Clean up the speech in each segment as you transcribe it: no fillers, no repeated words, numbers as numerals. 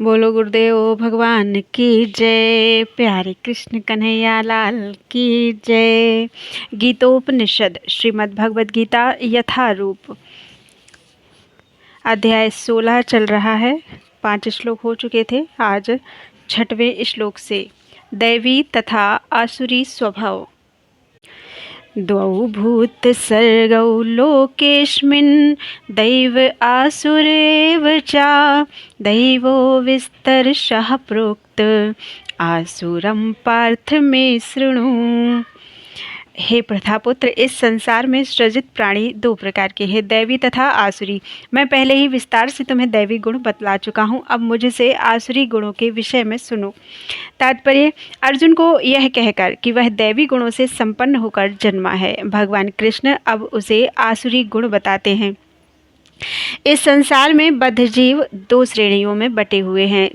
बोलो गुरुदेव भगवान की जय। प्यारे कृष्ण कन्हैया लाल की जय। गीतोपनिषद श्रीमद् भगवद गीता यथारूप अध्याय 16 चल रहा है। 5 श्लोक हो चुके थे। आज 6वें श्लोक से दैवी तथा आसुरी स्वभाव। द्वौ भूत सर्गौ लोकेस्मिन् दैव आसुरेव च दैवो विस्तरशः प्रोक्त आसुरं पार्थ मे शृणु। हे प्रथापुत्र, इस संसार में सृजित प्राणी 2 प्रकार के हैं, दैवी तथा आसुरी। मैं पहले ही विस्तार से तुम्हें दैवी गुण बतला चुका हूँ। अब मुझसे आसुरी गुणों के विषय में सुनो। तात्पर्य, अर्जुन को यह कहकर कि वह दैवी गुणों से संपन्न होकर जन्मा है, भगवान कृष्ण अब उसे आसुरी गुण बताते हैं। इस संसार में बद्ध जीव 2 श्रेणियों में बटे हुए हैं।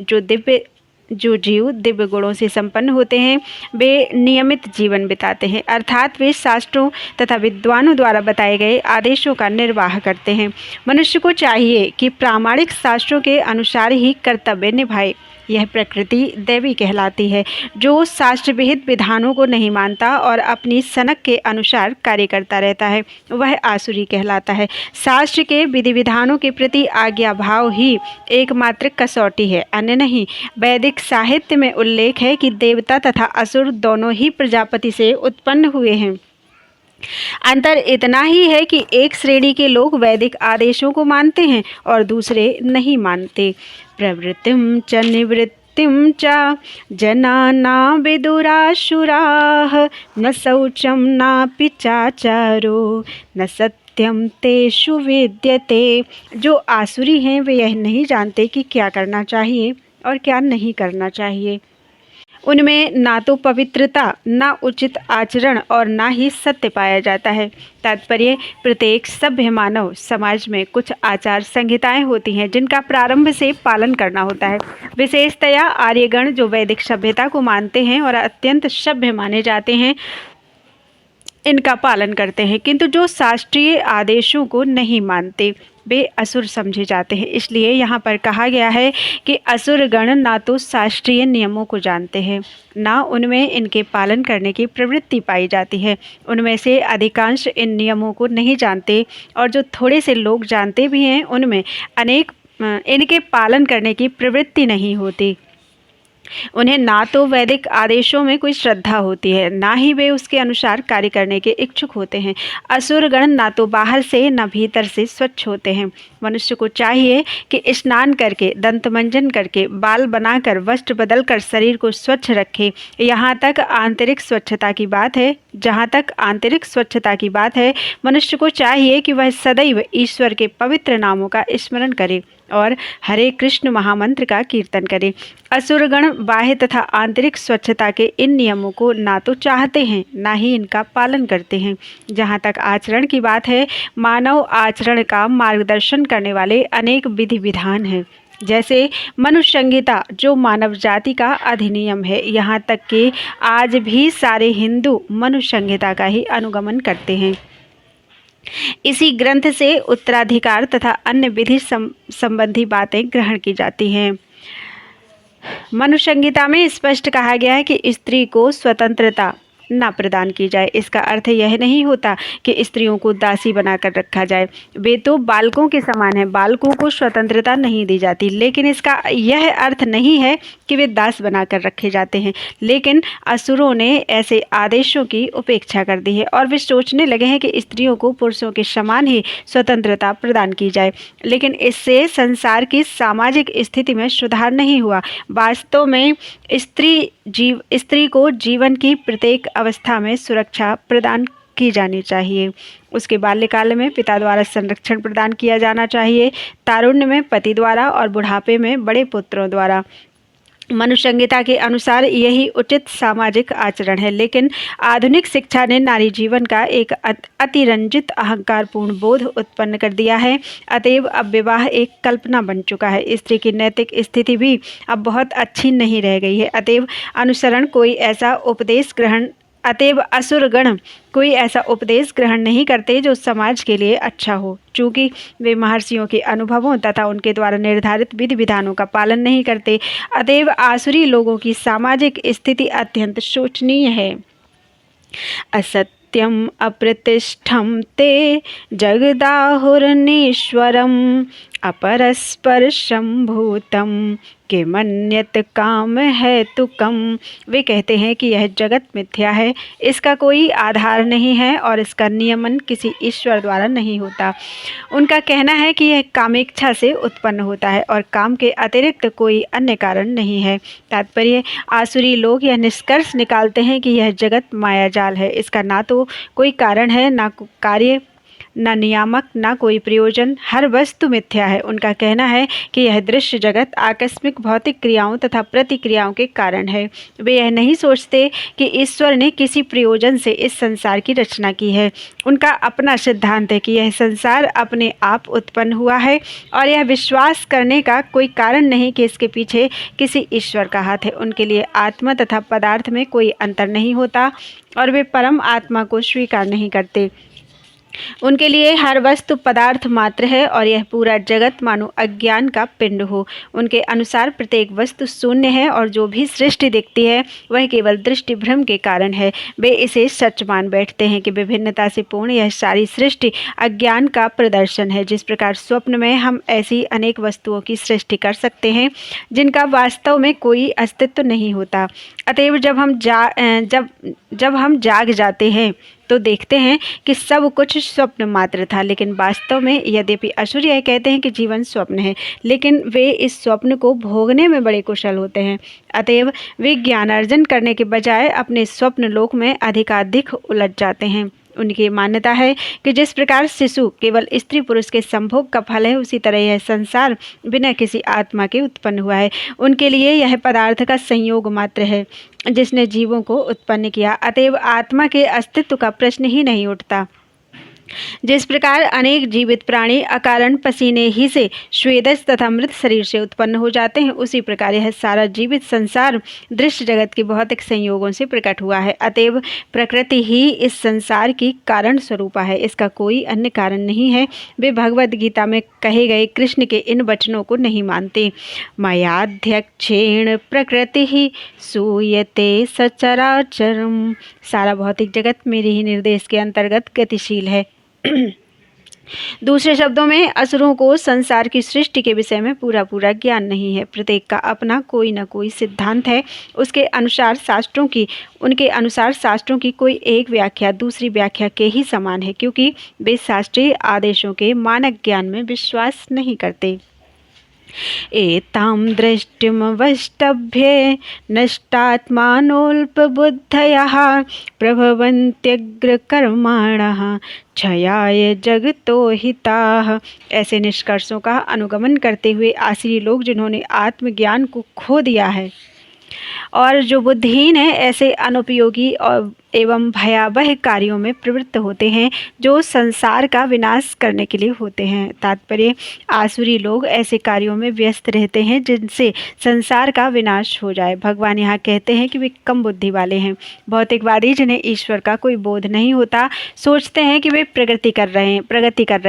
जो जीव दिव्य गुणों से संपन्न होते हैं वे नियमित जीवन बिताते हैं, अर्थात वे शास्त्रों तथा विद्वानों द्वारा बताए गए आदेशों का निर्वाह करते हैं। मनुष्य को चाहिए कि प्रामाणिक शास्त्रों के अनुसार ही कर्तव्य निभाए। यह प्रकृति दैवी कहलाती है। जो शास्त्र विहित विधानों को नहीं मानता और अपनी सनक के अनुसार कार्य करता रहता है वह आसुरी कहलाता है। शास्त्र के विधि विधानों के प्रति आज्ञा भाव ही एकमात्र कसौटी है, अन्य नहीं। वैदिक साहित्य में उल्लेख है कि देवता तथा असुर दोनों ही प्रजापति से उत्पन्न हुए हैं। अंतर इतना ही है कि एक श्रेणी के लोग वैदिक आदेशों को मानते हैं और दूसरे नहीं मानते। प्रवृत्तिम च निवृत्तिम च जनाना विदुरासुराः न शौचं नापि चाचारो न सत्यम तेषु विद्यते। जो आसुरी हैं वे यह नहीं जानते कि क्या करना चाहिए और क्या नहीं करना चाहिए। उनमें ना तो पवित्रता, ना उचित आचरण और ना ही सत्य पाया जाता है। तात्पर्य, प्रत्येक सभ्य मानव समाज में कुछ आचार संहिताएं होती हैं जिनका प्रारंभ से पालन करना होता है। विशेषतया आर्यगण जो वैदिक सभ्यता को मानते हैं और अत्यंत सभ्य माने जाते हैं इनका पालन करते हैं, किंतु जो शास्त्रीय आदेशों को नहीं मानते वे असुर समझे जाते हैं। इसलिए यहाँ पर कहा गया है कि असुर गण ना तो शास्त्रीय नियमों को जानते हैं, ना उनमें इनके पालन करने की प्रवृत्ति पाई जाती है। उनमें से अधिकांश इन नियमों को नहीं जानते और जो थोड़े से लोग जानते भी हैं उनमें इनके पालन करने की प्रवृत्ति नहीं होती। उन्हें ना तो वैदिक आदेशों में कोई श्रद्धा होती है, ना ही वे उसके अनुसार कार्य करने के इच्छुक होते हैं। असुरगण ना तो बाहर से न भीतर से स्वच्छ होते हैं। मनुष्य को चाहिए कि स्नान करके, दंतमंजन करके, बाल बनाकर, वस्त्र बदलकर शरीर को स्वच्छ रखे। जहाँ तक आंतरिक स्वच्छता की बात है मनुष्य को चाहिए कि वह सदैव ईश्वर के पवित्र नामों का स्मरण करे और हरे कृष्ण महामंत्र का कीर्तन करे। असुरगण बाह्य तथा आंतरिक स्वच्छता के इन नियमों को ना तो चाहते हैं ना ही इनका पालन करते हैं। जहाँ तक आचरण की बात है, मानव आचरण का मार्गदर्शन करने वाले अनेक विधि विधान हैं, जैसे मनुष्य संहिता जो मानव जाति का अधिनियम है। यहाँ तक कि आज भी सारे हिंदू मनुष्य संहिता का ही अनुगमन करते हैं। इसी ग्रंथ से उत्तराधिकार तथा अन्य विधि संबंधी बातें ग्रहण की जाती हैं। मनुष्य संहिता में स्पष्ट कहा गया है कि स्त्री को स्वतंत्रता ना प्रदान की जाए। इसका अर्थ यह नहीं होता कि स्त्रियों को दासी बनाकर रखा जाए। वे तो बालकों के समान हैं, बालकों को स्वतंत्रता नहीं दी जाती। लेकिन इसका यह अर्थ नहीं है कि वे दास बनाकर रखे जाते हैं। लेकिन असुरों ने ऐसे आदेशों की उपेक्षा कर दी है और वे सोचने लगे हैं कि स्त्रियों को पुरुषों के समान ही स्वतंत्रता प्रदान की जाए। लेकिन इससे संसार की सामाजिक स्थिति में सुधार नहीं हुआ। वास्तव में स्त्री को जीवन की प्रत्येक अवस्था में सुरक्षा प्रदान की जानी चाहिए। उसके बाल्यकाल में पिता द्वारा संरक्षण प्रदान किया जाना चाहिए, तारुण्य में पति द्वारा और बुढ़ापे में बड़े पुत्रों द्वारा। मनुष्य संहिता के अनुसार यही उचित सामाजिक आचरण है। लेकिन आधुनिक शिक्षा ने नारी जीवन का एक अतिरंजित अहंकारपूर्ण बोध उत्पन्न कर दिया है। अतएव अब विवाह एक कल्पना बन चुका है। स्त्री की नैतिक स्थिति भी अब बहुत अच्छी नहीं रह गई है। अतएव अनुसरण कोई ऐसा उपदेश ग्रहण अतएव असुरगण कोई ऐसा उपदेश ग्रहण नहीं करते जो समाज के लिए अच्छा हो, चूँकि वे महर्षियों के अनुभवों तथा उनके द्वारा निर्धारित विधि विधानों का पालन नहीं करते। अतएव आसुरी लोगों की सामाजिक स्थिति अत्यंत शोचनीय है। असत्यम अप्रतिष्ठम ते जगदाहुरनीश्वरम अपरस्पर्शम भूतम किमन्यत काम है तुकम। वे कहते हैं कि यह जगत मिथ्या है, इसका कोई आधार नहीं है और इसका नियमन किसी ईश्वर द्वारा नहीं होता। उनका कहना है कि यह कामेच्छा से उत्पन्न होता है और काम के अतिरिक्त कोई अन्य कारण नहीं है। तात्पर्य, आसुरी लोग यह निष्कर्ष निकालते हैं कि यह जगत मायाजाल है, इसका ना तो कोई कारण है, ना कार्य, न नियामक, ना कोई प्रयोजन, हर वस्तु मिथ्या है। उनका कहना है कि यह दृश्य जगत आकस्मिक भौतिक क्रियाओं तथा प्रतिक्रियाओं के कारण है। वे यह नहीं सोचते कि ईश्वर ने किसी प्रयोजन से इस संसार की रचना की है। उनका अपना सिद्धांत है कि यह संसार अपने आप उत्पन्न हुआ है और यह विश्वास करने का कोई कारण नहीं कि इसके पीछे किसी ईश्वर का हाथ है। उनके लिए आत्मा तथा पदार्थ में कोई अंतर नहीं होता और वे परम आत्मा को स्वीकार नहीं करते। उनके लिए हर वस्तु पदार्थ मात्र है और यह पूरा जगत मानो अज्ञान का पिंड हो। उनके अनुसार प्रत्येक वस्तु शून्य है और जो भी सृष्टि दिखती है वह केवल दृष्टि भ्रम के कारण है। वे इसे सच मान बैठते हैं कि विभिन्नता से पूर्ण यह सारी सृष्टि अज्ञान का प्रदर्शन है। जिस प्रकार स्वप्न में हम ऐसी अनेक वस्तुओं की सृष्टि कर सकते हैं जिनका वास्तव में कोई अस्तित्व नहीं होता। अतएव जब हम जाग जाते हैं तो देखते हैं कि सब कुछ स्वप्न मात्र था, लेकिन वास्तव में यद्यपि असुर यह कहते हैं कि जीवन स्वप्न है, लेकिन वे इस स्वप्न को भोगने में बड़े कुशल होते हैं। अतएव वे ज्ञानार्जन करने के बजाय अपने स्वप्न लोक में अधिकाधिक उलझ जाते हैं। उनकी मान्यता है कि जिस प्रकार शिशु केवल स्त्री पुरुष के संभोग का फल है, उसी तरह यह संसार बिना किसी आत्मा के उत्पन्न हुआ है। उनके लिए यह पदार्थ का संयोग मात्र है जिसने जीवों को उत्पन्न किया। अतएव आत्मा के अस्तित्व का प्रश्न ही नहीं उठता। जिस प्रकार अनेक जीवित प्राणी अकारण पसीने ही से स्वेदज तथा मृत शरीर से उत्पन्न हो जाते हैं, उसी प्रकार यह सारा जीवित संसार दृश्य जगत के भौतिक संयोगों से प्रकट हुआ है। अतएव प्रकृति ही इस संसार की कारण स्वरूपा है, इसका कोई अन्य कारण नहीं है। वे भगवद गीता में कहे गए कृष्ण के इन वचनों को नहीं मानते। मयाध्यक्षेण प्रकृति ही सूयते सचराचरम। सारा भौतिक जगत मेरे ही निर्देश के अंतर्गत गतिशील है। दूसरे शब्दों में, असुरों को संसार की सृष्टि के विषय में पूरा ज्ञान नहीं है। प्रत्येक का अपना कोई न कोई सिद्धांत है। उनके अनुसार शास्त्रों की कोई एक व्याख्या दूसरी व्याख्या के ही समान है, क्योंकि वे शास्त्रीय आदेशों के मानक ज्ञान में विश्वास नहीं करते। एतां दृष्टिमवष्टभ्ये नष्टात्मानोऽल्पबुद्धयः प्रभवन्त्यग्रकर्माणः क्षयाय जगतो हिताः। ऐसे निष्कर्षों का अनुगमन करते हुए आसुरी लोग जिन्होंने आत्मज्ञान को खो दिया है और जो बुद्धिहीन है, ऐसे अनुपयोगी और एवं भयावह कार्यों में प्रवृत्त होते हैं जो संसार का विनाश करने के लिए होते हैं। तात्पर्य, आसुरी लोग ऐसे कार्यों में व्यस्त रहते हैं जिनसे संसार का विनाश हो जाए। भगवान यहाँ कहते हैं कि वे कम बुद्धि वाले हैं। भौतिकवादी जिन्हें ईश्वर का कोई बोध नहीं होता सोचते हैं कि वे प्रगति कर रहे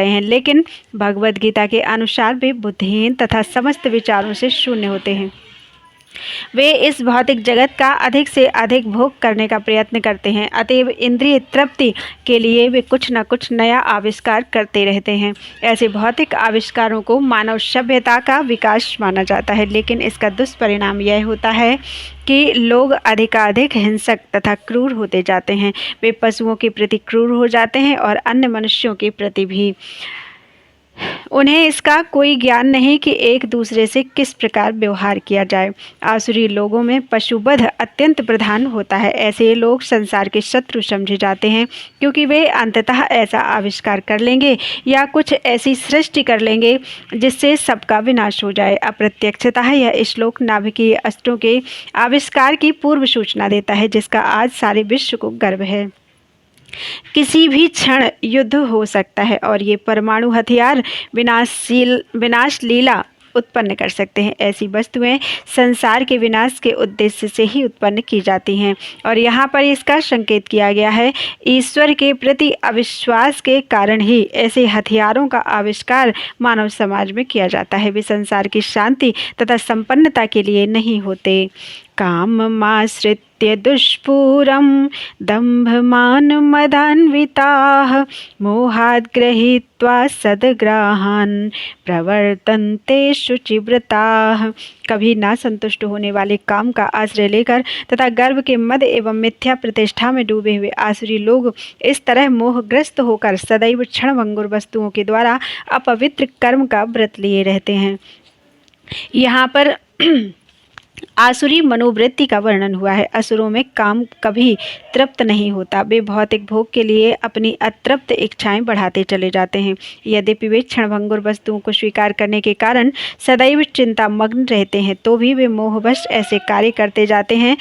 हैं, लेकिन भगवद गीता के अनुसार वे बुद्धिहीन तथा समस्त विचारों से शून्य होते हैं। वे इस भौतिक जगत का अधिक से अधिक भोग करने का प्रयत्न करते हैं। अतएव इंद्रिय तृप्ति के लिए वे कुछ न कुछ नया आविष्कार करते रहते हैं। ऐसे भौतिक आविष्कारों को मानव सभ्यता का विकास माना जाता है, लेकिन इसका दुष्परिणाम यह होता है कि लोग अधिकाधिक हिंसक तथा क्रूर होते जाते हैं। वे पशुओं के प्रति क्रूर हो जाते हैं और अन्य मनुष्यों के प्रति भी। उन्हें इसका कोई ज्ञान नहीं कि एक दूसरे से किस प्रकार व्यवहार किया जाए। आसुरी लोगों में पशुवध अत्यंत प्रधान होता है। ऐसे लोग संसार के शत्रु समझे जाते हैं, क्योंकि वे अंततः ऐसा आविष्कार कर लेंगे या कुछ ऐसी सृष्टि कर लेंगे जिससे सबका विनाश हो जाए। अप्रत्यक्षतः यह श्लोक नाभिकीय अस्त्रों के आविष्कार की पूर्व सूचना देता है, जिसका आज सारे विश्व को गर्व है। किसी भी क्षण युद्ध हो सकता है और ये परमाणु हथियार विनाश लीला उत्पन्न कर सकते हैं। ऐसी वस्तुएं संसार के विनाश के उद्देश्य से ही उत्पन्न की जाती हैं। और यहाँ पर इसका संकेत किया गया है, ईश्वर के प्रति अविश्वास के कारण ही ऐसे हथियारों का आविष्कार मानव समाज में किया जाता है। वे संसार की शांति तथा संपन्नता के लिए नहीं होते। काममाश्रित्य दुष्पूरं दम्भमानमदान्विताः मोहाद् गृहीत्वा सद्ग्राहान् प्रवर्तन्ते शुचिव्रताः। कभी ना संतुष्ट होने वाले काम का आश्रय लेकर तथा गर्व के मद एवं मिथ्या प्रतिष्ठा में डूबे हुए आसुरी लोग इस तरह मोहग्रस्त होकर सदैव क्षणभंगुर वस्तुओं के द्वारा अपवित्र कर्म का व्रत लिए रहते हैं। यहाँ पर आसुरी मनोवृत्ति का वर्णन हुआ है। असुरों में काम कभी तृप्त नहीं होता। वे भौतिक भोग के लिए अपनी अतृप्त इच्छाएं बढ़ाते चले जाते हैं। यद्यपि वे क्षणभंगुर वस्तुओं को स्वीकार करने के कारण सदैव चिंतामग्न रहते हैं, तो भी वे मोहवश ऐसे कार्य करते जाते हैं।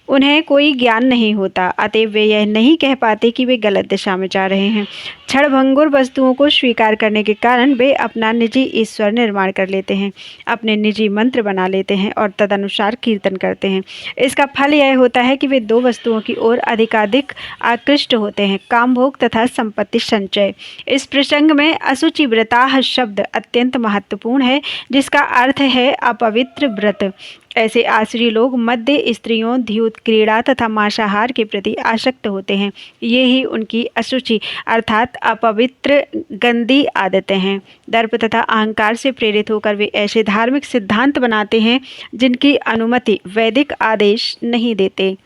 उन्हें कोई ज्ञान नहीं होता, अतएव वे यह नहीं कह पाते कि वे गलत दिशा में जा रहे हैं। क्षणभंगुर वस्तुओं को स्वीकार करने के कारण वे अपना निजी ईश्वर निर्माण कर लेते हैं, अपने निजी मंत्र बना लेते हैं और तदनुसार कीर्तन करते हैं। इसका फल यह होता है कि वे दो वस्तुओं की ओर अधिकाधिक आकृष्ट होते हैं, काम भोग तथा संपत्ति संचय। इस प्रसंग में अशुचिव्रताः शब्द अत्यंत महत्वपूर्ण है, जिसका अर्थ है अपवित्र व्रत। ऐसे आसुरी लोग मध्य स्त्रियों, द्यूत, क्रीड़ा तथा मांसाहार के प्रति आसक्त होते हैं। ये ही उनकी अशुचि अर्थात अपवित्र गंदी आदतें हैं। दर्प तथा अहंकार से प्रेरित होकर वे ऐसे धार्मिक सिद्धांत बनाते हैं जिनकी अनुमति वैदिक आदेश नहीं देते।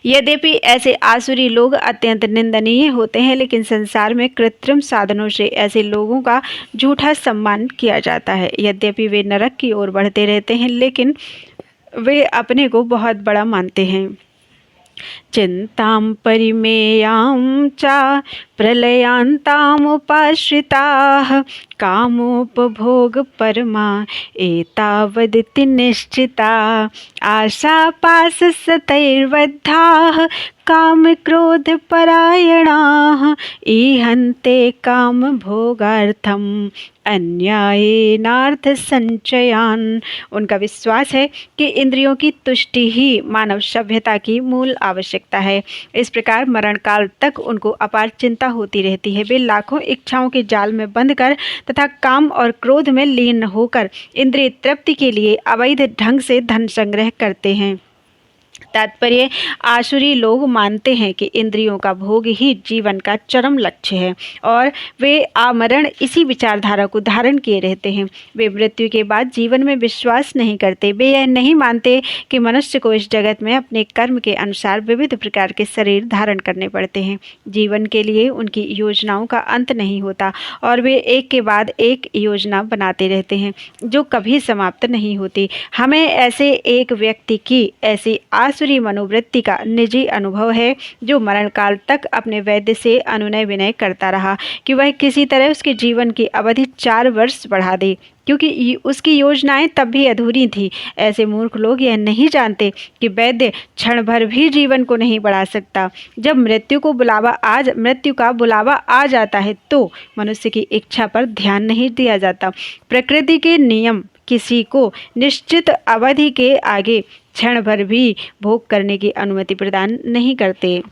यद्यपि ऐसे आसुरी लोग अत्यंत निंदनीय होते हैं, लेकिन संसार में कृत्रिम साधनों से ऐसे लोगों का झूठा सम्मान किया जाता है। यद्यपि वे नरक की ओर बढ़ते रहते हैं, लेकिन वे अपने को बहुत बड़ा मानते हैं। चिंतां परिमेयां च प्रलयान्तामुपाश्रिताः कामोपभोग परमा एतावदिति निश्चिता आशापाशसतैर्बद्धाः काम क्रोध परायणाः ईहन्ते काम भोगार्थम अन्यायेनार्थ संचयान। उनका विश्वास है कि इंद्रियों की तुष्टि ही मानव सभ्यता की मूल आवश्यकता है। इस प्रकार मरण काल तक उनको अपार चिंता होती रहती है। वे लाखों इच्छाओं के जाल में बंध कर तथा काम और क्रोध में लीन होकर इंद्रिय तृप्ति के लिए अवैध ढंग से धन संग्रह करते हैं। तात्पर्य, आसुरी लोग मानते हैं कि इंद्रियों का भोग ही जीवन का चरम लक्ष्य है और वे आमरण इसी विचारधारा को धारण किए रहते हैं। वे मृत्यु के बाद जीवन में विश्वास नहीं करते। वे यह नहीं मानते कि मनुष्य को इस जगत में अपने कर्म के अनुसार विविध प्रकार के शरीर धारण करने पड़ते हैं। जीवन के लिए उनकी योजनाओं का अंत नहीं होता और वे एक के बाद एक योजना बनाते रहते हैं जो कभी समाप्त नहीं होती। हमें ऐसे एक व्यक्ति की ऐसी आसुरी मनोवृत्ति का निजी अनुभव है, जो मरण काल तक अपने वैद्य से अनुनय विनय करता रहा कि वह किसी तरह उसके जीवन की अवधि 4 वर्ष बढ़ा दे, क्योंकि उसकी योजनाएं तब भी अधूरी थी। ऐसे मूर्ख लोग यह नहीं जानते कि वैद्य क्षण भर भी जीवन को नहीं बढ़ा सकता। जब मृत्यु का बुलावा आ जाता है तो मनुष्य की इच्छा पर ध्यान नहीं दिया जाता। प्रकृति के नियम किसी को निश्चित अवधि के आगे क्षण भर भी भोग करने की अनुमति प्रदान नहीं करते।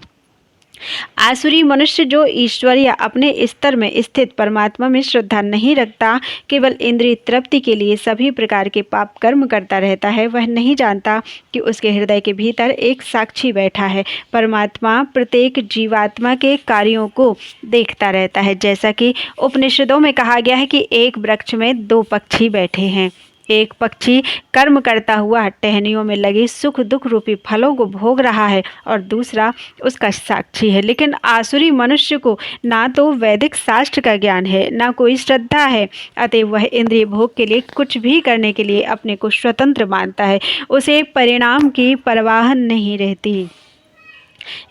आसुरी मनुष्य जो ईश्वर या अपने स्तर में स्थित परमात्मा में श्रद्धा नहीं रखता, केवल इंद्रिय तृप्ति के लिए सभी प्रकार के पाप कर्म करता रहता है, वह नहीं जानता कि उसके हृदय के भीतर एक साक्षी बैठा है। परमात्मा प्रत्येक जीवात्मा के कार्यों को देखता रहता है। जैसा कि उपनिषदों में कहा गया है कि एक वृक्ष में 2 पक्षी बैठे हैं। एक पक्षी कर्म करता हुआ टहनियों में लगे सुख दुख रूपी फलों को भोग रहा है और दूसरा उसका साक्षी है। लेकिन आसुरी मनुष्य को ना तो वैदिक शास्त्र का ज्ञान है, ना कोई श्रद्धा है, अतएव वह इंद्रिय भोग के लिए कुछ भी करने के लिए अपने को स्वतंत्र मानता है। उसे परिणाम की परवाह नहीं रहती।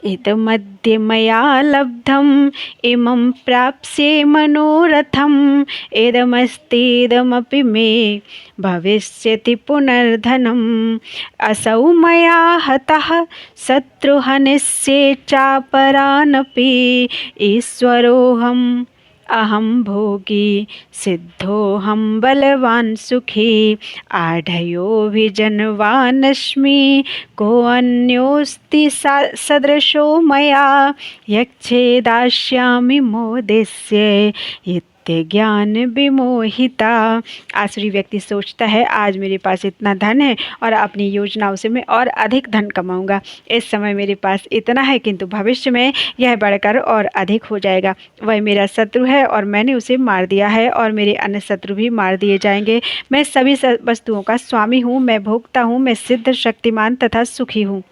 इदमद्य मया लब्धम इमं प्राप्स्ये मनोरथम इदमस्तीदमपि मे भविष्यति पुनर्धनम असौ मया हतः शत्रुहनिष्ये चापरानपि ईश्वरोऽहम् अहम भोगी सिद्धोऽहं बलवान सुखी आढ्योऽभिजनवानस्मि कोऽन्योऽस्ति सदृशो मया यक्षेदास्यामि मोदेस्य ज्ञान विमोहिता। आसुरी व्यक्ति सोचता है आज मेरे पास इतना धन है और अपनी योजनाओं से मैं और अधिक धन कमाऊंगा। इस समय मेरे पास इतना है किंतु भविष्य में यह बढ़कर और अधिक हो जाएगा। वह मेरा शत्रु है और मैंने उसे मार दिया है और मेरे अन्य शत्रु भी मार दिए जाएंगे। मैं सभी वस्तुओं का स्वामी हूँ, मैं भोक्ता हूँ, मैं सिद्ध, शक्तिमान तथा सुखी हूँ।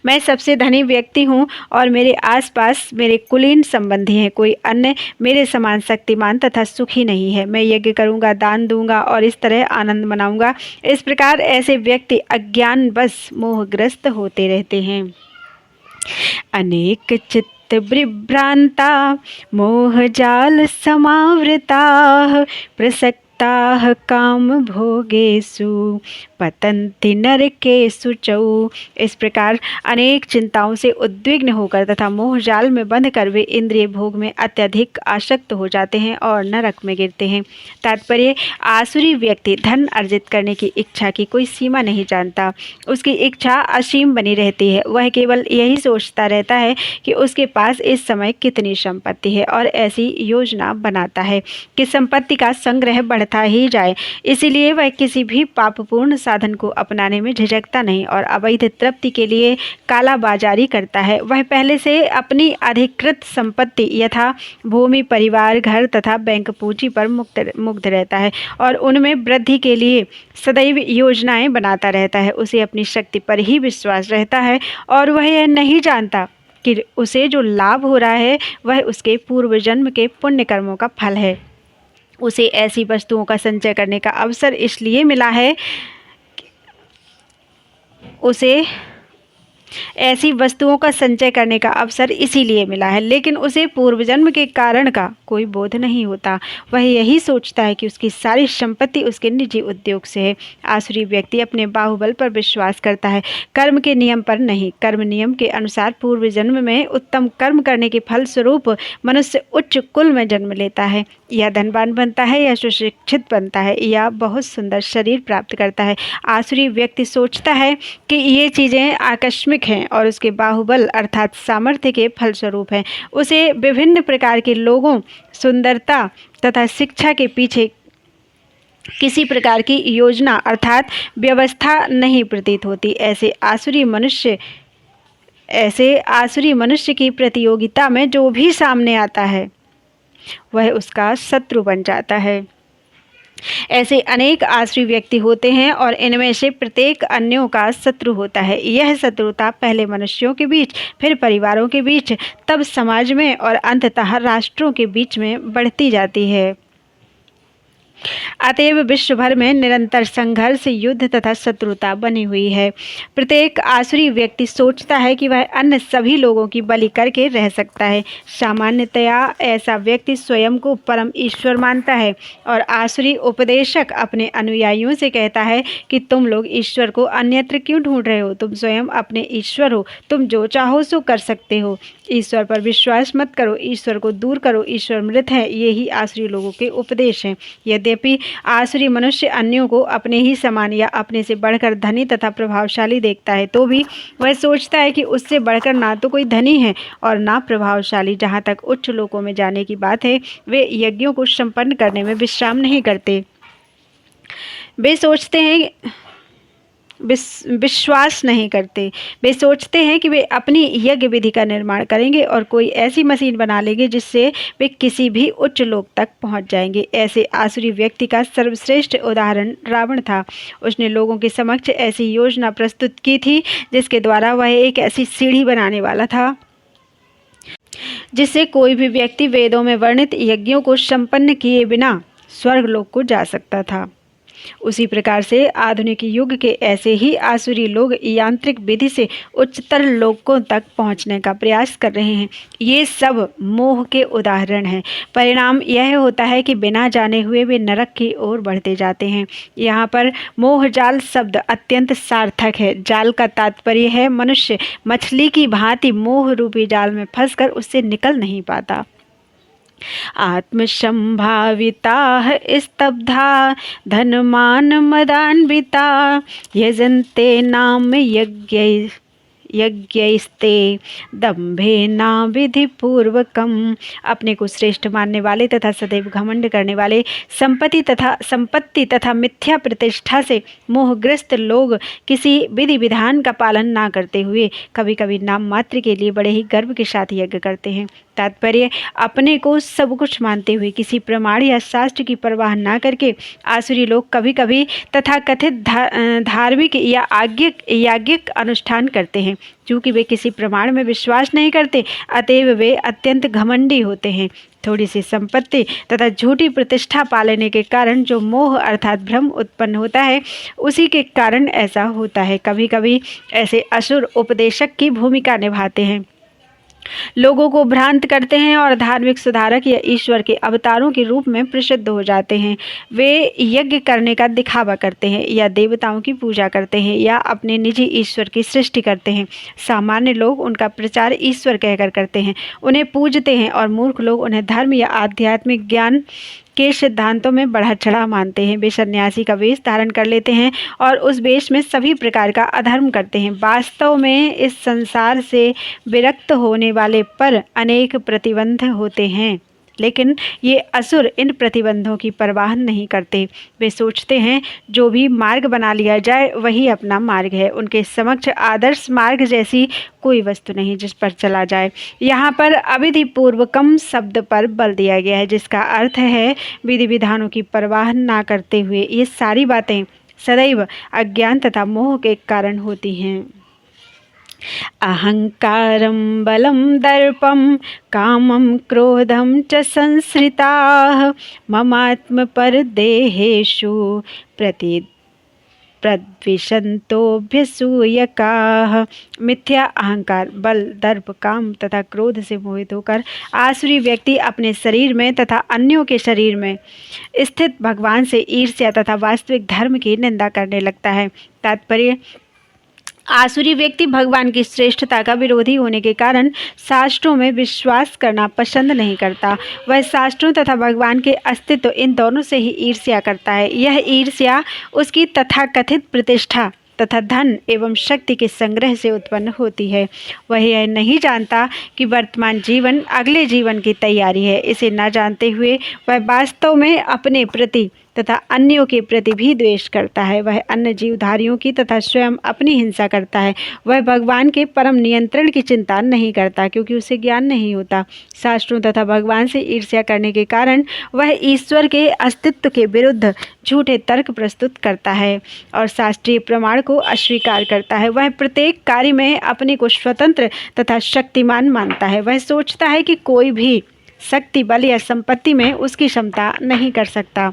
मैं सबसे धनी व्यक्ति हूँ और मेरे आसपास मेरे कुलीन संबंधी हैं। कोई अन्य मेरे समान शक्तिमान तथा सुखी नहीं है। मैं यज्ञ करूँगा, दान दूंगा और इस तरह आनंद मनाऊंगा। इस प्रकार ऐसे व्यक्ति अज्ञानवश मोहग्रस्त होते रहते हैं। अनेक चित्त विभ्रांता मोहजाल समावृता प्रसक्ता काम भोगेषु पतन्ति नरकेषु चौ। इस प्रकार अनेक चिंताओं से उद्विग्न होकर तथा मोहजाल में बंधकर वे इंद्रिय भोग में अत्यधिक आसक्त हो जाते हैं और नरक में गिरते हैं। तात्पर्य, आसुरी व्यक्ति धन अर्जित करने की इच्छा की कोई सीमा नहीं जानता। उसकी इच्छा असीम बनी रहती है। वह केवल यही सोचता रहता है कि उसके पास इस समय कितनी संपत्ति है और ऐसी योजना बनाता है कि संपत्ति का संग्रह बढ़ता ही जाए। इसीलिए वह किसी भी पापपूर्ण साधन को अपनाने में झिझकता नहीं और अवैध तृप्ति के लिए कालाबाजारी करता है। वह पहले से अपनी अधिकृत संपत्ति यथा भूमि, परिवार, घर तथा बैंक पूंजी पर मुग्ध रहता है और उनमें वृद्धि के लिए सदैव योजनाएं बनाता रहता है। उसे अपनी शक्ति पर ही विश्वास रहता है और वह यह नहीं जानता कि उसे जो लाभ हो रहा है वह उसके पूर्व जन्म के पुण्य कर्मों का फल है। उसे ऐसी वस्तुओं का संचय करने का अवसर इसलिए मिला है, उसे ऐसी वस्तुओं का संचय करने का अवसर इसीलिए मिला है, लेकिन उसे पूर्व जन्म के कारण का कोई बोध नहीं होता। वह यही सोचता है कि उसकी सारी संपत्ति उसके निजी उद्योग से है। आसुरी व्यक्ति अपने बाहुबल पर विश्वास करता है, कर्म के नियम पर नहीं। कर्म नियम के अनुसार पूर्व जन्म में उत्तम कर्म करने के फलस्वरूप मनुष्य उच्च कुल में जन्म लेता है, या धनवान बनता है, या सुशिक्षित बनता है, या बहुत सुंदर शरीर प्राप्त करता है। आसुरी व्यक्ति सोचता है कि ये चीज़ें आकस्मिक हैं और उसके बाहुबल अर्थात सामर्थ्य के फलस्वरूप हैं। उसे विभिन्न प्रकार के लोगों, सुंदरता तथा शिक्षा के पीछे किसी प्रकार की योजना अर्थात व्यवस्था नहीं प्रतीत होती। ऐसे आसुरी मनुष्य की प्रतियोगिता में जो भी सामने आता है वह उसका शत्रु बन जाता है। ऐसे अनेक आसुरी व्यक्ति होते हैं और इनमें से प्रत्येक अन्यों का शत्रु होता है। यह शत्रुता पहले मनुष्यों के बीच, फिर परिवारों के बीच, तब समाज में और अंततः राष्ट्रों के बीच में बढ़ती जाती है। अतएव विश्व भर में निरंतर संघर्ष, युद्ध तथा शत्रुता बनी हुई है। प्रत्येक आसुरी व्यक्ति सोचता है कि वह अन्य सभी लोगों की बलि करके रह सकता है। सामान्यतया ऐसा व्यक्ति स्वयं को परम ईश्वर मानता है और आसुरी उपदेशक अपने अनुयायियों से कहता है कि तुम लोग ईश्वर को अन्यत्र क्यों ढूंढ रहे हो? तुम स्वयं अपने ईश्वर हो, तुम जो चाहो सो कर सकते हो। ईश्वर पर विश्वास मत करो, ईश्वर को दूर करो, ईश्वर मृत है। ये ही आसुरी लोगों के उपदेश हैं। यद्यपि आसुरी मनुष्य अन्यों को अपने ही समान या अपने से बढ़कर धनी तथा प्रभावशाली देखता है, तो भी वह सोचता है कि उससे बढ़कर ना तो कोई धनी है और ना प्रभावशाली। जहाँ तक उच्च लोकों में जाने की बात है, वे यज्ञों को संपन्न करने में विश्राम नहीं करते। वे सोचते हैं विश्वास नहीं करते। वे सोचते हैं कि वे अपनी यज्ञ विधि का निर्माण करेंगे और कोई ऐसी मशीन बना लेंगे जिससे वे किसी भी उच्च लोक तक पहुंच जाएंगे। ऐसे आसुरी व्यक्ति का सर्वश्रेष्ठ उदाहरण रावण था। उसने लोगों के समक्ष ऐसी योजना प्रस्तुत की थी जिसके द्वारा वह एक ऐसी सीढ़ी बनाने वाला था जिससे कोई भी व्यक्ति वेदों में वर्णित यज्ञों को संपन्न किए बिना स्वर्गलोक को जा सकता था। उसी प्रकार से आधुनिक युग के ऐसे ही आसुरी लोग यांत्रिक विधि से उच्चतर लोकों तक पहुंचने का प्रयास कर रहे हैं। ये सब मोह के उदाहरण हैं। परिणाम यह होता है कि बिना जाने हुए वे नरक की ओर बढ़ते जाते हैं। यहाँ पर मोह जाल शब्द अत्यंत सार्थक है। जाल का तात्पर्य है मनुष्य मछली की भांति मोह रूपी जाल में फंसकर उससे निकल नहीं पाता। आत्मसंभाविताः स्तब्धा धनमान मदान्विता यजन्ते नाम यज्ञैस्ते दम्भेना विधिपूर्वकम्। अपने को श्रेष्ठ मानने वाले तथा सदैव घमंड करने वाले, संपत्ति तथा मिथ्या प्रतिष्ठा से मोहग्रस्त लोग किसी विधि विधान का पालन ना करते हुए कभी कभी नाम मात्र के लिए बड़े ही गर्व के साथ यज्ञ करते हैं। तात्पर्य, अपने को सब कुछ मानते हुए किसी प्रमाण या शास्त्र की परवाह ना करके आसुरी लोग कभी कभी तथाकथित धार्मिक या याज्ञिक अनुष्ठान करते हैं। क्योंकि वे किसी प्रमाण में विश्वास नहीं करते, अतएव वे अत्यंत घमंडी होते हैं। थोड़ी सी संपत्ति तथा झूठी प्रतिष्ठा पालने के कारण जो मोह अर्थात भ्रम उत्पन्न होता है, उसी के कारण ऐसा होता है। कभी कभी ऐसे असुर उपदेशक की भूमिका निभाते हैं, लोगों को भ्रांत करते हैं और धार्मिक सुधारक या ईश्वर के अवतारों के रूप में प्रसिद्ध हो जाते हैं। वे यज्ञ करने का दिखावा करते हैं या देवताओं की पूजा करते हैं या अपने निजी ईश्वर की सृष्टि करते हैं। सामान्य लोग उनका प्रचार ईश्वर कहकर करते हैं, उन्हें पूजते हैं, और मूर्ख लोग उन्हें धर्म या आध्यात्मिक ज्ञान के सिद्धांतों में बढ़ा चढ़ा मानते हैं। वे सन्यासी का वेश धारण कर लेते हैं और उस वेश में सभी प्रकार का अधर्म करते हैं। वास्तव में इस संसार से विरक्त होने वाले पर अनेक प्रतिबंध होते हैं, लेकिन ये असुर इन प्रतिबंधों की परवाह नहीं करते। वे सोचते हैं जो भी मार्ग बना लिया जाए वही अपना मार्ग है। उनके समक्ष आदर्श मार्ग जैसी कोई वस्तु नहीं जिस पर चला जाए। यहाँ पर अविधि पूर्वकम शब्द पर बल दिया गया है, जिसका अर्थ है विधि विधानों की परवाह ना करते हुए। ये सारी बातें सदैव अज्ञान तथा मोह के कारण होती हैं। अहंकारं बलं दर्पं कामं क्रोधं च संश्रिताः ममात्मपरदेहेषु प्रद्विषन्तोऽभ्यसूयकाः। मिथ्या अहंकार, बल, दर्प, काम तथा क्रोध से मोहित होकर आसुरी व्यक्ति अपने शरीर में तथा अन्यों के शरीर में स्थित भगवान से ईर्ष्या तथा वास्तविक धर्म की निंदा करने लगता है। तात्पर्य, आसुरी व्यक्ति भगवान की श्रेष्ठता का विरोधी होने के कारण शास्त्रों में विश्वास करना पसंद नहीं करता। वह शास्त्रों तथा भगवान के अस्तित्व इन दोनों से ही ईर्ष्या करता है। यह ईर्ष्या उसकी तथाकथित प्रतिष्ठा तथा धन एवं शक्ति के संग्रह से उत्पन्न होती है। वह यह नहीं जानता कि वर्तमान जीवन अगले जीवन की तैयारी है। इसे न जानते हुए वह वास्तव में अपने प्रति तथा अन्यों के प्रति भी द्वेष करता है। वह अन्य जीवधारियों की तथा स्वयं अपनी हिंसा करता है। वह भगवान के परम नियंत्रण की चिंता नहीं करता, क्योंकि उसे ज्ञान नहीं होता। शास्त्रों तथा भगवान से ईर्ष्या करने के कारण वह ईश्वर के अस्तित्व के विरुद्ध झूठे तर्क प्रस्तुत करता है और शास्त्रीय प्रमाण को अस्वीकार करता है। वह प्रत्येक कार्य में अपने को स्वतंत्र तथा शक्तिमान मानता है। वह सोचता है कि कोई भी शक्ति, बल या संपत्ति में उसकी क्षमता नहीं कर सकता,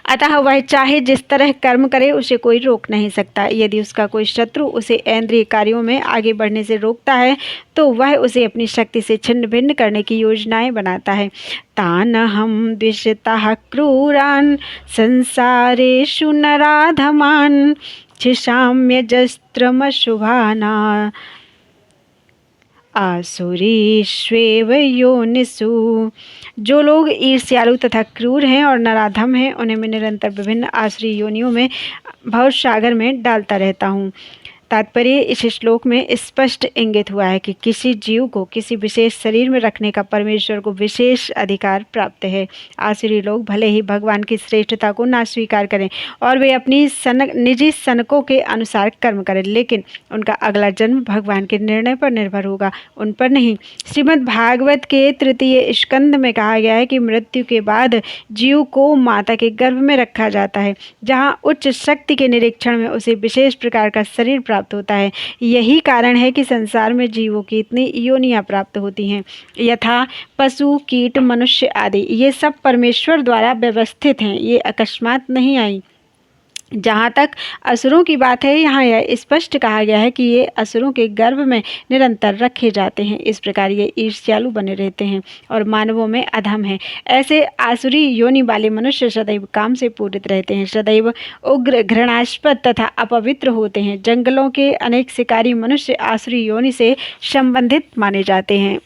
अतः वह चाहे जिस तरह कर्म करे उसे कोई रोक नहीं सकता। यदि उसका कोई शत्रु उसे इंद्रिय कार्यों में आगे बढ़ने से रोकता है तो वह उसे अपनी शक्ति से छिन्न भिन्न करने की योजनाएं बनाता है। तानहं द्विषतः क्रूरान् संसारेषु नराधमान् छिषाम्यजस्त्रमशुभाना आसुरीष्वेव योनिषु। जो लोग ईर्ष्यालु तथा क्रूर हैं और नराधम हैं, उन्हें मैं निरंतर विभिन्न आसुरी योनियों में भवसागर में डालता रहता हूँ। तात्पर्य, इस श्लोक में स्पष्ट इंगित हुआ है कि किसी जीव को किसी विशेष शरीर में रखने का परमेश्वर को विशेष अधिकार प्राप्त है। आसुरी लोग भले ही भगवान की श्रेष्ठता को ना स्वीकार करें और वे अपनी निजी सनकों के अनुसार कर्म करें, लेकिन उनका अगला जन्म भगवान के निर्णय पर निर्भर होगा, उन पर नहीं। श्रीमद् भागवत के 3 स्कंद में कहा गया है कि मृत्यु के बाद जीव को माता के गर्भ में रखा जाता है, जहाँ उच्च शक्ति के निरीक्षण में उसे विशेष प्रकार का शरीर प्राप्त होता है। यही कारण है कि संसार में जीवों की इतनी योनियां प्राप्त होती हैं, यथा पशु, कीट, मनुष्य आदि। ये सब परमेश्वर द्वारा व्यवस्थित हैं, ये अकस्मात नहीं आई। जहाँ तक असुरों की बात है, यहाँ यह स्पष्ट कहा गया है कि ये असुरों के गर्भ में निरंतर रखे जाते हैं। इस प्रकार ये ईर्ष्यालु बने रहते हैं और मानवों में अधम है। ऐसे आसुरी योनि वाले मनुष्य सदैव काम से पूरित रहते हैं, सदैव उग्र, घृणास्पद तथा अपवित्र होते हैं। जंगलों के अनेक शिकारी मनुष्य आसुरी योनि से संबंधित माने जाते हैं।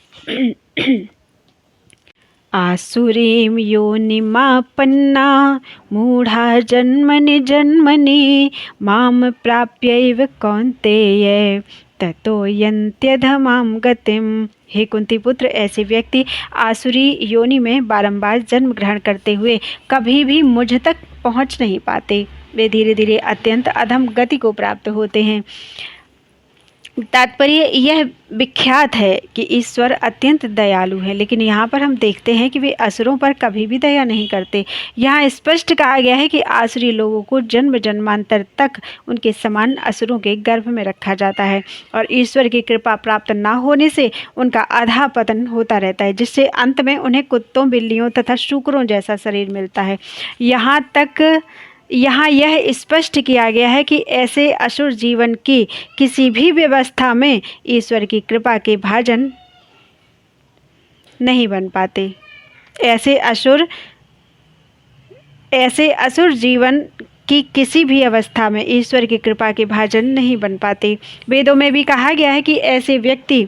आसुरीं योनिमापन्ना मूढ़ा जन्मनि जन्मनि मां प्राप्यैव कौन्तेय ततो यन्त्यधमां गतिम। हे कुंती पुत्र, ऐसे व्यक्ति आसुरी योनि में बारंबार जन्म ग्रहण करते हुए कभी भी मुझ तक पहुंच नहीं पाते। वे धीरे धीरे अत्यंत अधम गति को प्राप्त होते हैं। तात्पर्य यह विख्यात है कि ईश्वर अत्यंत दयालु है, लेकिन यहाँ पर हम देखते हैं कि वे असुरों पर कभी भी दया नहीं करते। यहाँ स्पष्ट कहा गया है कि आसुरी लोगों को जन्म जन्मांतर तक उनके समान असुरों के गर्भ में रखा जाता है और ईश्वर की कृपा प्राप्त न होने से उनका अधा पतन होता रहता है, जिससे अंत में उन्हें कुत्तों, बिल्लियों तथा शूकरों जैसा शरीर मिलता है। यहाँ यह स्पष्ट किया गया है कि ऐसे असुर जीवन की किसी भी व्यवस्था में ईश्वर की कृपा के भाजन नहीं बन पाते। ऐसे असुर जीवन की किसी भी अवस्था में ईश्वर की कृपा के भाजन नहीं बन पाते। वेदों में भी कहा गया है कि ऐसे व्यक्ति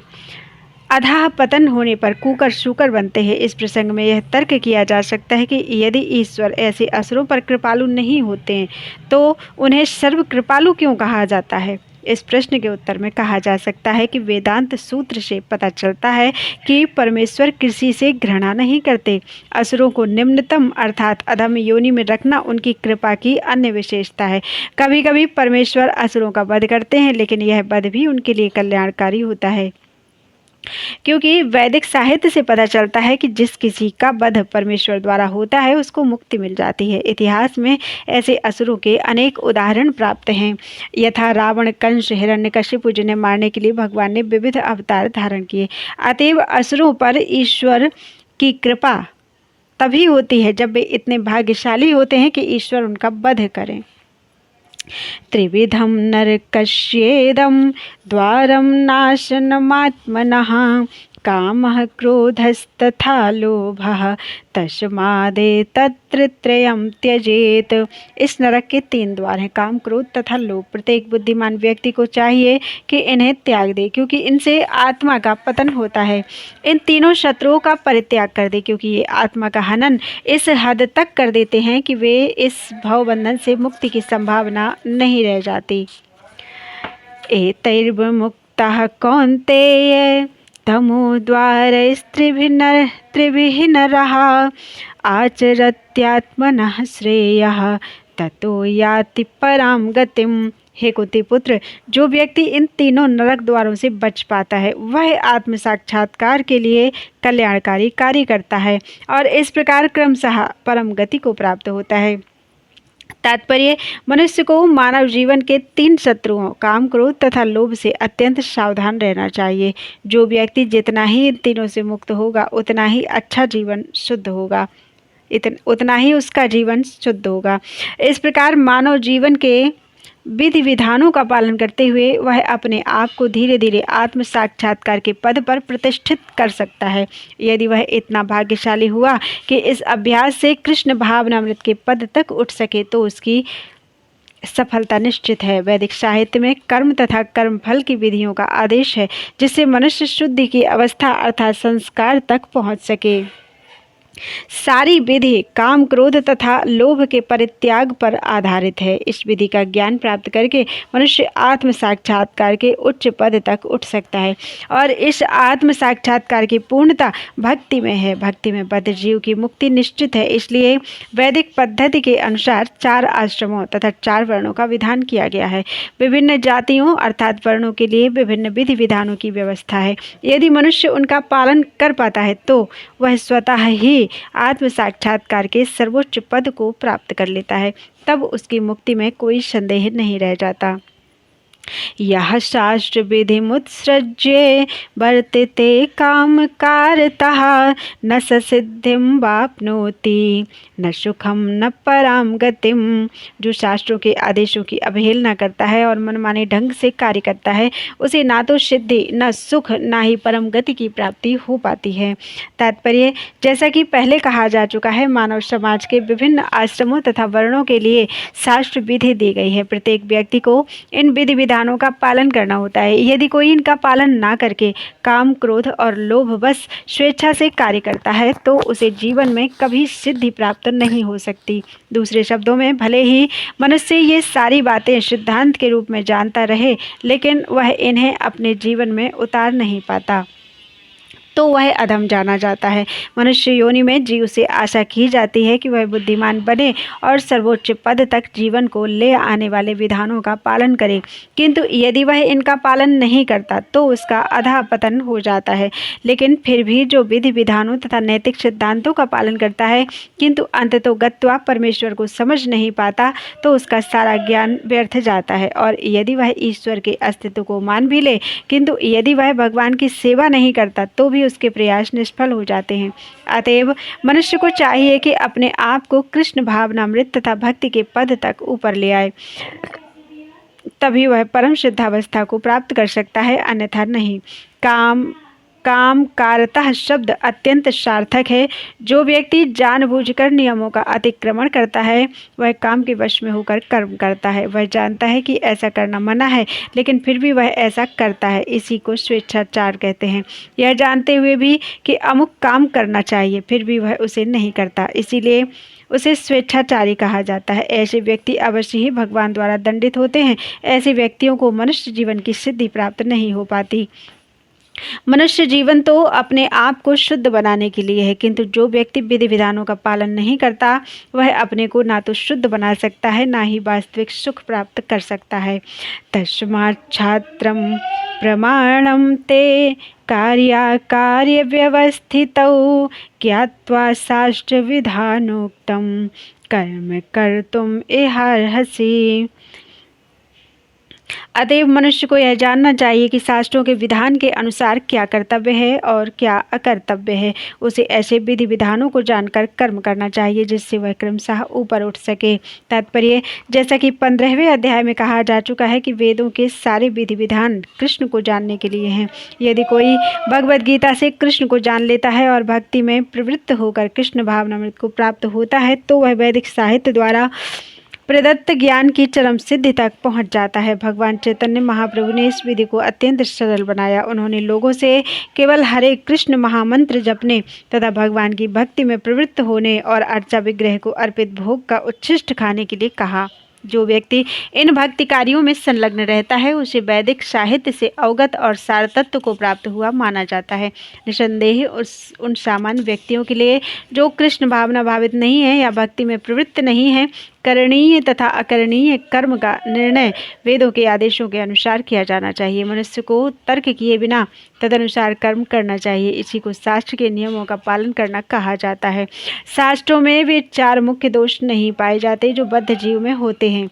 अधः पतन होने पर कुकर शूकर बनते हैं। इस प्रसंग में यह तर्क किया जा सकता है कि यदि ईश्वर ऐसे असुरों पर कृपालु नहीं होते हैं तो उन्हें सर्व कृपालु क्यों कहा जाता है। इस प्रश्न के उत्तर में कहा जा सकता है कि वेदांत सूत्र से पता चलता है कि परमेश्वर किसी से घृणा नहीं करते। असुरों को निम्नतम अर्थात अधम योनि में रखना उनकी कृपा की अन्य विशेषता है। कभी कभी परमेश्वर असुरों का वध करते हैं, लेकिन यह वध भी उनके लिए कल्याणकारी होता है, क्योंकि वैदिक साहित्य से पता चलता है कि जिस किसी का वध परमेश्वर द्वारा होता है उसको मुक्ति मिल जाती है। इतिहास में ऐसे असुरों के अनेक उदाहरण प्राप्त हैं। यथा रावण, कंस, हिरण्यकशिपु, जिन्हें मारने के लिए भगवान ने विविध अवतार धारण किए। अतएव असुरों पर ईश्वर की कृपा तभी होती है जब वे इतने भाग्यशाली होते हैं कि ईश्वर उनका वध करें। त्रिविधं नरकस्येदं द्वारं नाशनमात्मनः कामः क्रोधस्तथा लोभः तस्मादेतत्र त्रयं त्यजेत। इस नरक के 3 द्वार हैं, काम, क्रोध तथा लोभ। प्रत्येक बुद्धिमान व्यक्ति को चाहिए कि इन्हें त्याग दे, क्योंकि इनसे आत्मा का पतन होता है। इन तीनों शत्रुओं का परित्याग कर दे, क्योंकि ये आत्मा का हनन इस हद तक कर देते हैं कि वे इस भवबंधन से मुक्ति की संभावना नहीं रह जाती। एतैर्विमुक्तः कौन्तेय तमोद्वारैस्त्रिभिः नरः आचरत्यात्मनः श्रेयः ततो याति परां गतिम्। हे कुंती पुत्र, जो व्यक्ति इन तीनों नरक द्वारों से बच पाता है वह आत्म साक्षात्कार के लिए कल्याणकारी कार्य करता है और इस प्रकार क्रमशः परम गति को प्राप्त होता है। तात्पर्य, मनुष्य को मानव जीवन के 3 शत्रुओं काम, क्रोध तथा लोभ से अत्यंत सावधान रहना चाहिए। जो व्यक्ति जितना ही इन तीनों से मुक्त होगा उतना ही अच्छा जीवन शुद्ध होगा, उतना ही उसका जीवन शुद्ध होगा। इस प्रकार मानव जीवन के विधि विधानों का पालन करते हुए वह अपने आप को धीरे धीरे आत्म साक्षात्कार के पद पर प्रतिष्ठित कर सकता है। यदि वह इतना भाग्यशाली हुआ कि इस अभ्यास से कृष्ण भावनामृत के पद तक उठ सके तो उसकी सफलता निश्चित है। वैदिक साहित्य में कर्म तथा कर्म फल की विधियों का आदेश है, जिससे मनुष्य शुद्धि की अवस्था अर्थात संस्कार तक पहुँच सके। सारी विधि काम, क्रोध तथा लोभ के परित्याग पर आधारित है। इस विधि का ज्ञान प्राप्त करके मनुष्य आत्म साक्षात्कार के उच्च पद तक उठ सकता है और इस आत्म साक्षात्कार की पूर्णता भक्ति में है। भक्ति में बद्ध जीव की मुक्ति निश्चित है। इसलिए वैदिक पद्धति के अनुसार 4 आश्रमों तथा 4 वर्णों का विधान किया गया है। विभिन्न जातियों अर्थात वर्णों के लिए विभिन्न विधि विधानों की व्यवस्था है। यदि मनुष्य उनका पालन कर पाता है तो वह स्वतः ही आत्म साक्षात्कार के सर्वोच्च पद को प्राप्त कर लेता है। तब उसकी मुक्ति में कोई संदेह नहीं रह जाता। यह शास्त्र विधिमुत्सृज्य वर्तते कामकारतः न स सिद्धिं वाप्नोति न सुखम न पराम गतिम। जो शास्त्रों के आदेशों की अवहेलना करता है और मनमाने ढंग से कार्य करता है उसे ना तो सिद्धि, न सुख, ना ही परम गति की प्राप्ति हो पाती है। तात्पर्य, जैसा कि पहले कहा जा चुका है, मानव समाज के विभिन्न आश्रमों तथा वर्णों के लिए शास्त्र विधि दी गई है। प्रत्येक व्यक्ति को इन विधि विधानों का पालन करना होता है। यदि कोई इनका पालन ना करके काम, क्रोध और लोभ बस स्वेच्छा से कार्य करता है तो उसे जीवन में कभी सिद्धि प्राप्त नहीं हो सकती। दूसरे शब्दों में, भले ही मनुष्य ये सारी बातें सिद्धांत के रूप में जानता रहे, लेकिन वह इन्हें अपने जीवन में उतार नहीं पाता तो वह अधम जाना जाता है। मनुष्य योनि में जीव से आशा की जाती है कि वह बुद्धिमान बने और सर्वोच्च पद तक जीवन को ले आने वाले विधानों का पालन करे, किंतु यदि वह इनका पालन नहीं करता तो उसका अधःपतन हो जाता है। लेकिन फिर भी जो विधि विधानों तथा नैतिक सिद्धांतों का पालन करता है किंतु अंततोगत्वा परमेश्वर को समझ नहीं पाता तो उसका सारा ज्ञान व्यर्थ जाता है। और यदि वह ईश्वर के अस्तित्व को मान भी ले किंतु यदि वह भगवान की सेवा नहीं करता तो भी उसके प्रयास निष्फल हो जाते हैं। अतएव मनुष्य को चाहिए कि अपने आप को कृष्ण भावनामृत तथा भक्ति के पद तक ऊपर ले आए, तभी वह परम सिद्धावस्था को प्राप्त कर सकता है, अन्यथा नहीं। काम कारतः शब्द अत्यंत सार्थक है। जो व्यक्ति जानबूझकर नियमों का अतिक्रमण करता है वह काम के वश में होकर कर्म करता है। वह जानता है कि ऐसा करना मना है लेकिन फिर भी वह ऐसा करता है, इसी को स्वेच्छाचार कहते हैं। यह जानते हुए भी कि अमुक काम करना चाहिए फिर भी वह उसे नहीं करता, इसीलिए उसे स्वेच्छाचारी कहा जाता है। ऐसे व्यक्ति अवश्य ही भगवान द्वारा दंडित होते हैं। ऐसे व्यक्तियों को मनुष्य जीवन की सिद्धि प्राप्त नहीं हो पाती। मनुष्य जीवन तो अपने आप को शुद्ध बनाने के लिए है, किंतु जो व्यक्ति विधि विधानों का पालन नहीं करता वह अपने को ना तो शुद्ध बना सकता है ना ही वास्तविक सुख प्राप्त कर सकता है। तस्मात् छात्रम प्रमाणम ते कार्य व्यवस्थितौ ज्ञात्वा शास्त्र विधानोक्तम कर्म कर्तुम इहार्हसि। अतएव मनुष्य को यह जानना चाहिए कि शास्त्रों के विधान के अनुसार क्या कर्तव्य है और क्या अकर्तव्य है। उसे ऐसे विधि विधानों को जानकर कर्म करना चाहिए जिससे वह क्रमशः ऊपर उठ सके। तात्पर्य, जैसा कि 15वें अध्याय में कहा जा चुका है कि वेदों के सारे विधि विधान कृष्ण को जानने के लिए हैं। यदि कोई भगवद गीता से कृष्ण को जान लेता है और भक्ति में प्रवृत्त होकर कृष्ण भावनामृत को प्राप्त होता है तो वह वैदिक साहित्य द्वारा प्रदत्त ज्ञान की चरम सिद्धि तक पहुंच जाता है। भगवान चैतन्य महाप्रभु ने इस विधि को अत्यंत सरल बनाया। उन्होंने लोगों से केवल हरे कृष्ण महामंत्र जपने तथा भगवान की भक्ति में प्रवृत्त होने और अर्चा विग्रह को अर्पित भोग का उच्छिष्ट खाने के लिए कहा। जो व्यक्ति इन भक्ति कार्यों में संलग्न रहता है उसे वैदिक साहित्य से अवगत और सार तत्व को प्राप्त हुआ माना जाता है। निसंदेह उन सामान्य व्यक्तियों के लिए जो कृष्ण भावना भावित नहीं है या भक्ति में प्रवृत्त नहीं है, करणीय तथा अकरणीय कर्म का निर्णय वेदों के आदेशों के अनुसार किया जाना चाहिए। मनुष्य को तर्क किए बिना तदनुसार कर्म करना चाहिए। इसी को शास्त्र के नियमों का पालन करना कहा जाता है। शास्त्रों में वे 4 मुख्य दोष नहीं पाए जाते जो बद्ध जीव में होते हैं।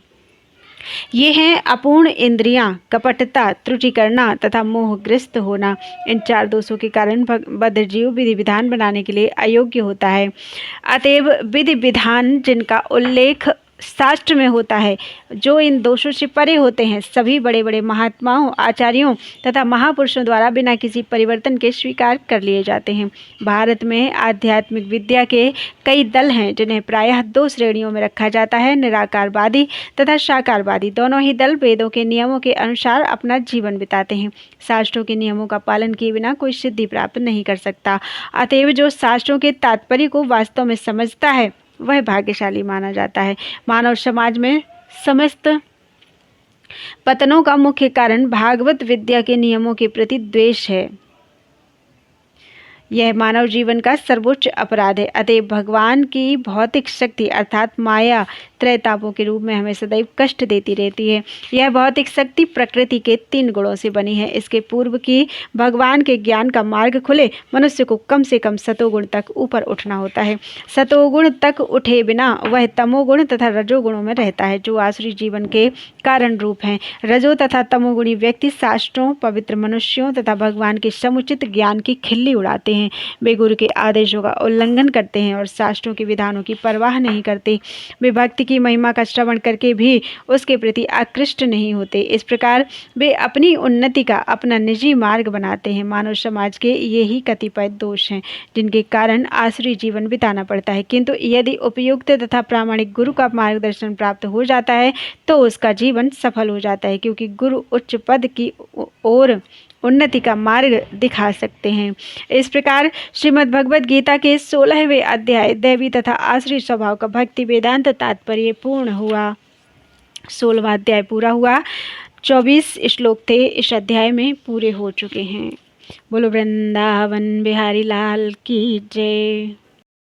ये हैं अपूर्ण इंद्रियां, कपटता, त्रुटि करना तथा मोहग्रस्त होना। इन 4 दोषों के कारण बद्ध जीव विधि विधान बनाने के लिए अयोग्य होता है। अतएव विधि विधान जिनका उल्लेख शास्त्र में होता है जो इन दोषों से परे होते हैं सभी बड़े बड़े महात्माओं, आचार्यों तथा महापुरुषों द्वारा बिना किसी परिवर्तन के स्वीकार कर लिए जाते हैं। भारत में आध्यात्मिक विद्या के कई दल हैं जिन्हें प्रायः 2 श्रेणियों में रखा जाता है, निराकारवादी तथा साकारवादी। दोनों ही दल वेदों के नियमों के अनुसार अपना जीवन बिताते हैं। शास्त्रों के नियमों का पालन किए बिना कोई सिद्धि प्राप्त नहीं कर सकता। अतएव जो शास्त्रों के तात्पर्य को वास्तव में समझता है वह भाग्यशाली माना जाता है। मानव समाज में समस्त पतनों का मुख्य कारण भागवत विद्या के नियमों के प्रति द्वेष है। यह मानव जीवन का सर्वोच्च अपराध है। अतएव भगवान की भौतिक शक्ति अर्थात माया त्रैतापों के रूप में हमें सदैव कष्ट देती रहती है। यह भौतिक शक्ति प्रकृति के 3 गुणों से बनी है। इसके पूर्व की भगवान के ज्ञान का मार्ग खुले मनुष्य को कम से कम सतोगुण तक ऊपर उठना होता है। सतोगुण तक उठे बिना वह तमोगुण तथा रजोगुणों में रहता है जो आसुरी जीवन के कारण रूप हैं। रजो तथा तमोगुणी व्यक्ति शास्त्रों, पवित्र मनुष्यों तथा भगवान के समुचित ज्ञान की खिल्ली उड़ाते हैं। हैं। वे गुरु के आदेशों का उल्लंघन करते हैं और शास्त्रों के विधानों की परवाह नहीं करते। वे भक्ति की महिमा का श्रवण करके भी उसके प्रति आकृष्ट नहीं होते। इस प्रकार वे अपनी उन्नति का अपना निजी मार्ग बनाते हैं। मानव समाज के यही कतिपय दोष हैं जिनके कारण आसुरी जीवन बिताना पड़ता है, किंतु यदि उपयुक्त तथा प्रामाणिक गुरु का मार्गदर्शन प्राप्त हो जाता है तो उसका जीवन सफल हो जाता है, क्योंकि गुरु उच्च पद की ओर उन्नति का मार्ग दिखा सकते हैं। इस प्रकार श्रीमद् भगवद गीता के 16वें अध्याय दैवी तथा आसुरी स्वभाव का भक्ति वेदांत तात्पर्य पूर्ण हुआ। 16वां अध्याय पूरा हुआ। 24 श्लोक थे इस अध्याय में पूरे हो चुके हैं। बोलो वृंदावन बिहारी लाल की जय।